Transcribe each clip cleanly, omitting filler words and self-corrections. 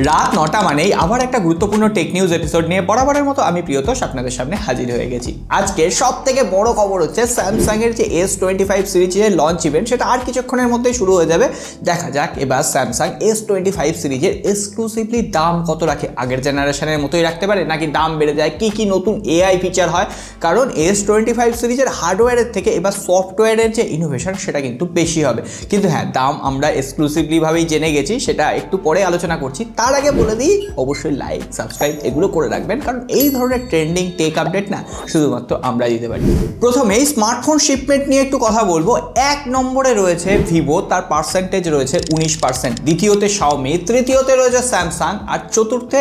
রাত 9টা মানেই আবার একটা গুরুত্বপূর্ণ টেক নিউজ এপিসোড নিয়ে বরাবরের মতো আমি প্রিয়তোষ আপনাদের সামনে হাজির হয়ে গেছি। আজকে সব থেকে বড় খবর হচ্ছে স্যামসাং এর যে S25 সিরিজের লঞ্চ ইভেন্ট সেটা আর কিছুক্ষণের মধ্যেই শুরু হয়ে যাবে। দেখা যাক এবার স্যামসাং S25 সিরিজের এক্সক্লুসিভলি দাম কত রাখে, আগের জেনারেশনের মতোই রাখতে পারে নাকি দাম বেড়ে যায়, কি নতুন এআই ফিচার হয়। কারণ S25 সিরিজের হার্ডওয়্যারের থেকে এবার সফটওয়্যারের যে ইনোভেশন সেটা কিন্তু বেশি হবে। কিন্তু হ্যাঁ, দাম আমরা এক্সক্লুসিভলি ভাবেই জেনে গেছি, সেটা একটু পরে আলোচনা করছি। তার আগে বলে দিই অবশ্যই লাইক সাবস্ক্রাইব এগুলো করে রাখবেন, কারণ এই ধরনের ট্রেন্ডিং টেক আপডেট না শুধুমাত্র আমরা দিতে পারি। প্রথমেই স্মার্টফোন শিপমেন্ট নিয়ে একটু কথা বলবো। 1 নম্বরে রয়েছে ভিভো, তার পার্সেন্টেজ রয়েছে 19%, দ্বিতীয়তে শাওমি, তৃতীয়তে রয়েছে স্যামসাং, আর চতুর্থে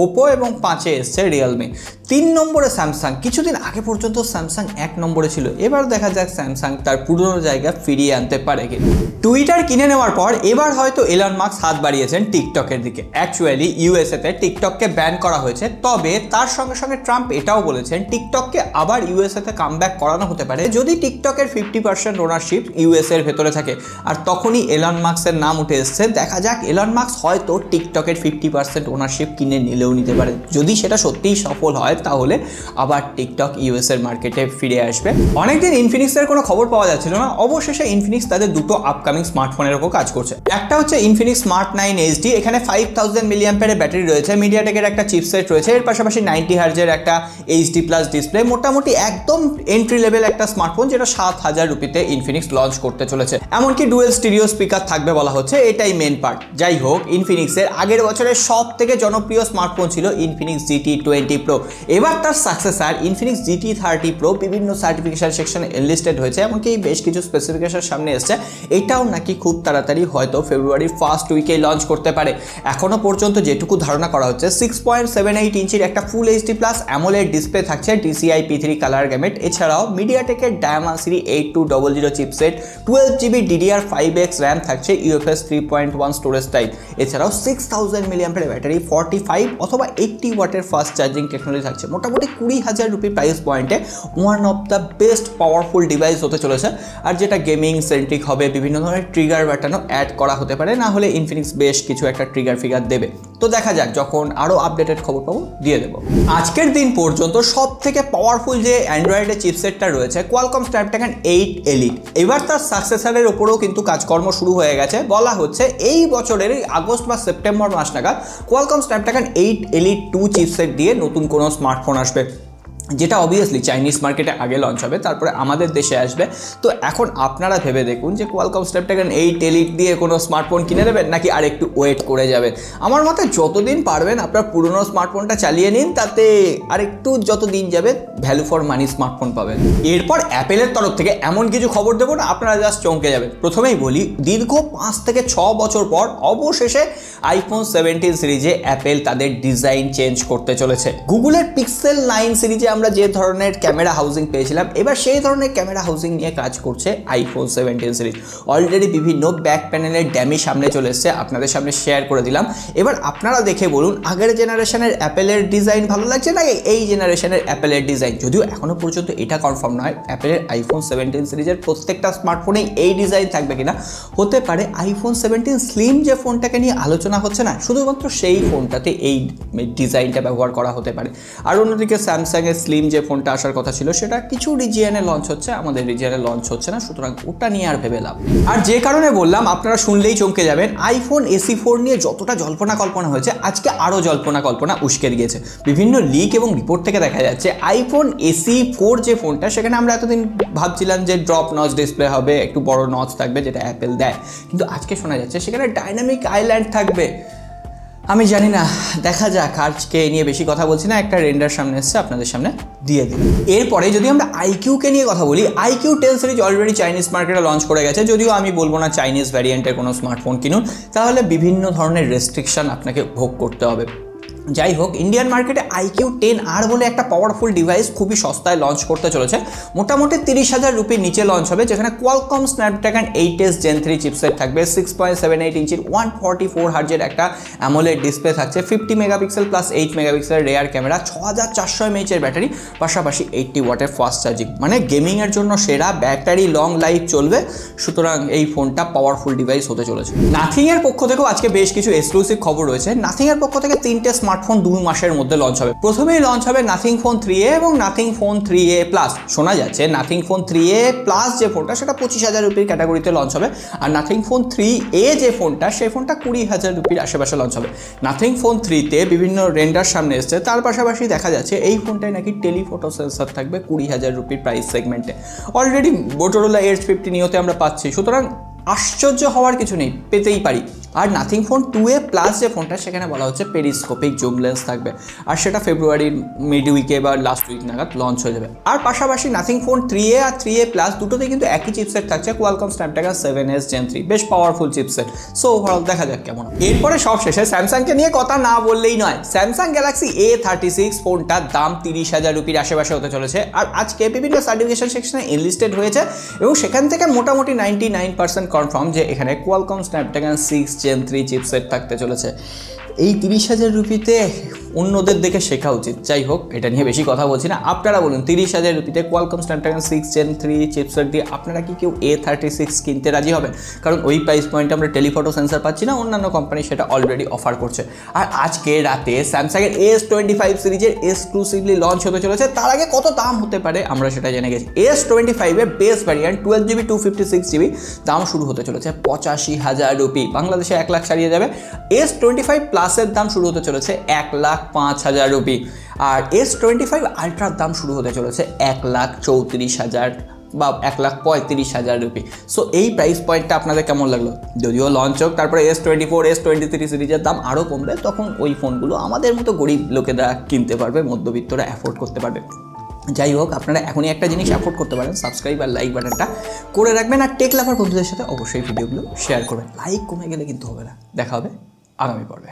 ওপো এবং 5-এ এসছে রিয়েলমি। 3 নম্বরে স্যামসাং। কিছুদিন আগে পর্যন্ত স্যামসাং 1 নম্বরে ছিল, এবার দেখা যাক স্যামসাং তার পুরনো জায়গা ফিরিয়ে আনতে পারে কি। টুইটার কিনে নেওয়ার পর এবার হয়তো এলন মাস্ক হাত বাড়িয়েছেন টিকটকের দিকে। অ্যাকচুয়ালি ইউএসএতে টিকটককে ব্যান করা হয়েছে, তবে তার সঙ্গে সঙ্গে ট্রাম্প এটাও বলেছেন টিকটককে আবার ইউএসএতে কামব্যাক করানো হতে পারে যদি টিকটকের 50% ওনারশিপ ইউএসএ এর ভেতরে থাকে। আর তখনই এলন মাস্কের নাম উঠে এসছে। দেখা যাক এলন মাস্ক হয়তো টিকটকের 50% ওনারশিপ কিনে নিলেও নিতে পারে। যদি সেটা সত্যিই সফল হয় তাহলে আবার টিকটক ইউএস এর মার্কেটে ফিরে আসবে। অনেকদিন ইনফিনিক্সের কোনো খবর পাওয়া যাচ্ছিল না, অবশেষে ইনফিনিক্স তাদের দুটো আপকামিং স্মার্টফোনের উপর কাজ করছে। একটা হচ্ছে ইনফিনিক্স স্মার্ট 9 HD, এখানে 5000 mAh ব্যাটারি রয়েছে, মিডিয়াটেকের একটা চিপসেট রয়েছে, এর পাশাপাশি 90 হার্জের একটা HD+ ডিসপ্লে। মোটামুটি একদম এন্ট্রি লেভেল একটা স্মার্টফোন, যেটা 7000 রুপিতে ইনফিনিক্স লঞ্চ করতে চলেছে। এমনকি ডুয়েল স্টিরিও স্পিকার থাকবে বলা হচ্ছে, এটাই মেন পার্ট। যাই হোক, ইনফিনিক্সের আগের বছরের সব থেকে জনপ্রিয় স্মার্টফোন ছিল ইনফিনিক্স GT20 Pro। এবার তার সাকসেসর ইনফিনিক্স GT30 Pro বিভিন্ন সার্টিফিকেশন সেকশনে এনলিস্টেড হয়েছে, এমনকি বেশ কিছু স্পেসিফিকেশন সামনে এসছে। এটাও নাকি খুব তাড়াতাড়ি হয়তো ফেব্রুয়ারির ফার্স্ট উইকে লঞ্চ করতে পারে। এখনো পর্যন্ত যেটুকু ধারণা করা হচ্ছে 6.78 ইঞ্চির একটা ফুল HD+ AMOLED ডিসপ্লে থাকছে, DCI P3 কালার গ্যামেট। এছাড়াও মিডিয়াটেকের Dimensity 8200 chipset, 12GB DDR5X RAM থাকছে, UFS 3.1 স্টোরেজ টাইপ। এছাড়াও 6000 mAh ব্যাটারি, 45 অথবা 80 ওয়াটের ফাস্ট চার্জিং টেকনোলজি থাকছে। মোটামুটি 20,000 রুপি প্রাইস পয়েন্টে one of the best powerful device হতে চলেছে। আর যেটা গেমিং সেন্ট্রিক হবে, বিভিন্ন ধরনের ট্রিগার ব্যাটানো অ্যাড করা হতে পারে, না হলে ইনফিনিক্স বেশ কিছু একটা ট্রিগার ফিগার দেবে। তো দেখা যাক, যখন আরও আপডেটেড খবর পাবো দিয়ে দেবো। আজকের দিন পর্যন্ত সব থেকে পাওয়ারফুল যে অ্যান্ড্রয়েডের চিপসেটটা রয়েছে কোয়ালকম স্ন্যাপড্রাগন 8 Elite। এবার তার সাকসেসরের ওপরেও কিন্তু কাজকর্ম শুরু হয়ে গেছে। বলা হচ্ছে এই বছরের আগস্ট বা সেপ্টেম্বর মাস নাগাদ কোয়ালকম স্ন্যাপড্রাগন 8 Elite 2 চিপসেট দিয়ে নতুন কোনো স্মার্টফোন আসবে, যেটা অবভিয়াসলি চাইনিজ মার্কেটে আগে লঞ্চ হবে, তারপরে আমাদের দেশে আসবে। তো এখন আপনারা ভেবে দেখুন যে কোয়ালকম স্ন্যাপড্রাগন 8 Elite দিয়ে কোনো স্মার্টফোন কিনে নেবেন নাকি আর একটু ওয়েট করে যাবেন। আমার মতে যতদিন পারবেন আপনার পুরনো স্মার্টফোনটা চালিয়ে নিন, তাতে আর একটু যত দিন যাবে ভ্যালু ফর মানি স্মার্টফোন পাবেন। এরপর অ্যাপেলের তরফ থেকে এমন কিছু খবর দেবো না আপনারা জাস্ট চমকে যাবেন। প্রথমেই বলি, দীর্ঘ 5 থেকে 6 বছর পর অবশেষে iPhone 17 সিরিজে অ্যাপেল তাদের ডিজাইন চেঞ্জ করতে চলেছে। গুগলের Pixel 9 সিরিজে আমরা যে ধরনের ক্যামেরা হাউজিং পেয়েছিলাম, এবার সেই ধরনের ক্যামেরা হাউজিং নিয়ে কাজ করছে iPhone 17 সিরিজ। অলরেডি বিভিন্ন ব্যাক প্যানেলের ড্যামি সামনে চলে এসছে, আপনাদের সামনে শেয়ার করে দিলাম। এবার আপনারা দেখে বলুন আগের জেনারেশনের অ্যাপেলের ডিজাইন ভালো লাগছে না এই জেনারেশনের অ্যাপেলের ডিজাইন। যদিও এখনো পর্যন্ত এটা কনফার্ম নয় অ্যাপেলের iPhone 17 সিরিজের প্রত্যেকটা স্মার্টফোনেই এই ডিজাইন থাকবে কিনা। হতে পারে iPhone 17 স্লিম যে ফোনটাকে নিয়ে আলোচনা হচ্ছে না, শুধুমাত্র সেই ফোনটাতে এই ডিজাইনটা ব্যবহার করা হতে পারে। আর অন্যদিকে স্যামসাংয়ের স্লিম যে ফোনটা আসার কথা ছিল সেটা কিছু রিজিয়নে লঞ্চ হচ্ছে, আমাদের রিজিয়নে লঞ্চ হচ্ছে না, সুতরাং ওটা নিয়ে আর ভেবে লাভ। আর যে কারণে বললাম আপনারা শুনলেই চমকে যাবেন, iPhone SE 4 নিয়ে যতটা জল্পনা কল্পনা হয়েছে আজকে আরও জল্পনা কল্পনা উস্কে দিয়েছে। বিভিন্ন লিক এবং রিপোর্ট থেকে দেখা যাচ্ছে iPhone SE 4 যে ফোনটা, সেখানে আমরা এতদিন ভাবছিলাম যে ড্রপ নচ ডিসপ্লে হবে, একটু বড় নচ থাকবে যেটা অ্যাপেল দেয়, কিন্তু আজকে শোনা যাচ্ছে সেখানে ডাইনামিক আইল্যান্ড থাকবে। আমি জানি না, দেখা যাক। আজকে নিয়ে বেশি কথা বলছি না, একটা রেন্ডার সামনে এসছে আপনাদের সামনে দিয়ে দিন। এরপরে যদি আমরা iQকে নিয়ে কথা বলি, iQ 10 সিরিজ অলরেডি চাইনিজ মার্কেটে লঞ্চ করে গেছে। যদিও আমি বলবো না চাইনিজ ভ্যারিয়েন্টের কোনো স্মার্টফোন কিনুন, তাহলে বিভিন্ন ধরনের রেস্ট্রিকশন আপনাকে ভোগ করতে হবে। যাই হোক, ইন্ডিয়ান মার্কেটে IQ10R বলে একটা পাওয়ারফুল ডিভাইস খুবই সস্তায় লঞ্চ করতে চলেছে। মোটামুটি 30,000 রুপির নিচে লঞ্চ হবে, যেখানে Qualcomm Snapdragon 8s Gen 3 chipset থাকবে, 6.78 ইঞ্চির 144 হার্জের একটা অ্যামোলেড ডিসপ্লে থাকছে, 50 megapixel plus 8 megapixel rare camera, 6400 mAh এর ব্যাটারি, পাশাপাশি 80 ওয়াটের ফাস্ট চার্জিং। মানে গেমিংয়ের জন্য সেরা, ব্যাটারি লং লাইফ চলবে। সুতরাং এই ফোনটা পাওয়ারফুল ডিভাইস হতে চলেছে। নাথিংয়ের পক্ষ থেকেও আজকে বেশ কিছু এক্সক্লুসিভ খবর রয়েছে। নাথিংয়ের পক্ষ থেকে 3টে স্মার্টফোন 2 মাসের মধ্যে লঞ্চ হবে। প্রথমেই লঞ্চ হবে নাথিং ফোন 3A এবং নাথিং ফোন 3A প্লাস। শোনা যাচ্ছে নাথিং ফোন 3A প্লাস যে ফোনটা সেটা 25,000 রুপির ক্যাটাগরিতে লঞ্চ হবে, আর নাথিং ফোন 3A যে ফোনটা সেই ফোনটা 20,000 রুপির আশেপাশে লঞ্চ হবে। নাথিং ফোন 3তে বিভিন্ন রেন্ডার সামনে এসছে, তার পাশাপাশি দেখা যাচ্ছে এই ফোনটায় নাকি টেলিফটো সেন্সর থাকবে 20,000 রুপির প্রাইস সেগমেন্টে। অলরেডি মোটোরোলা এজ 50 নিওতে আমরা পাচ্ছি, সুতরাং আশ্চর্য হওয়ার কিছু নেই, পেতেই পারি। আর নাথিং ফোন 2A প্লাস যে ফোনটা সেখানে বলা হচ্ছে পেরিস্কোপিক জুম লেন্স থাকবে, আর সেটা ফেব্রুয়ারির মিড উইকে বা লাস্ট উইক নাগাদ লঞ্চ হয়ে যাবে। আর পাশাপাশি নাথিং ফোন 3A আর 3A প্লাস দুটোতে কিন্তু একই চিপসেট থাকছে, কোয়ালকম স্ন্যাপড্রাগন 7s Gen 3, বেশ পাওয়ারফুল চিপসেট। সো ওভারঅল দেখা যাক কেমন। এরপরে সব শেষে স্যামসাংকে নিয়ে কথা না বললেই নয়। স্যামসাং গ্যালাক্সি A36 ফোনটার দাম 30,000 রুপির আশেপাশে হতে চলেছে, আর আজকে বিভিন্ন সার্টিফিকেশন সেকশনে এনলিস্টেড হয়েছে এবং সেখান থেকে মোটামুটি 99% কনফার্ম যে এখানে কোয়ালকম স্ন্যাপড্রাগন 6 Gen 3 চিপসেট থাকতে চলেছে। এই 30,000 রুপিতে অন্যদের দেখে শেখা উচিত। যাই হোক, এটা নিয়ে বেশি কথা বলছি না। আপনারা বলুন, 30,000 রুপিতে কোয়ালকম স্ন্যাপড্রাগন 6 Gen 3 চিপসেট দিয়ে আপনারা কি কেউ A36 কিনতে রাজি হবেন? কারণ ওই প্রাইস পয়েন্টে আমরা টেলিফটো সেন্সর পাচ্ছি না, অন্যান্য কোম্পানি সেটা অলরেডি অফার করছে। আর আজকে রাতে স্যামসাংয়ের S25 সিরিজের এক্সক্লুসিভলি লঞ্চ হতে চলেছে। তার আগে কত দাম হতে পারে আমরা সেটা জেনে গেছি। S25 এর বেস ভ্যারিয়েন্ট 12GB 256GB দাম শুরু হতে চলেছে 85,000 রুপি, বাংলাদেশে 1 লাখ ছাড়িয়ে যাবে। S25 প্লাসের দাম শুরু হতে চলেছে 1,05,000 রুপি, আর S25 আলট্রার দাম শুরু হতে চলেছে 1,34,000 বা 1,35,000 রুপি। সো এই প্রাইস পয়েন্টটা আপনাদের কেমন লাগলো? যদিও লঞ্চ হোক, তারপরে S24 S23 সিরিজের দাম আরও কমবে, তখন ওই ফোনগুলো আমাদের মতো গরিব লোকেরা কিনতে পারবে, মধ্যবিত্তরা অ্যাফোর্ড করতে পারবে। যাই হোক, আপনারা এখনই একটা জিনিস অ্যাফোর্ড করতে পারেন, সাবস্ক্রাইব আর লাইক বাটনটা করে রাখবেন, আর টেক লাভার বন্ধুদের সাথে অবশ্যই ভিডিওগুলো শেয়ার করবেন। লাইক কমে গেলে কিন্তু হবে না। দেখা হবে আগামী পর্বে।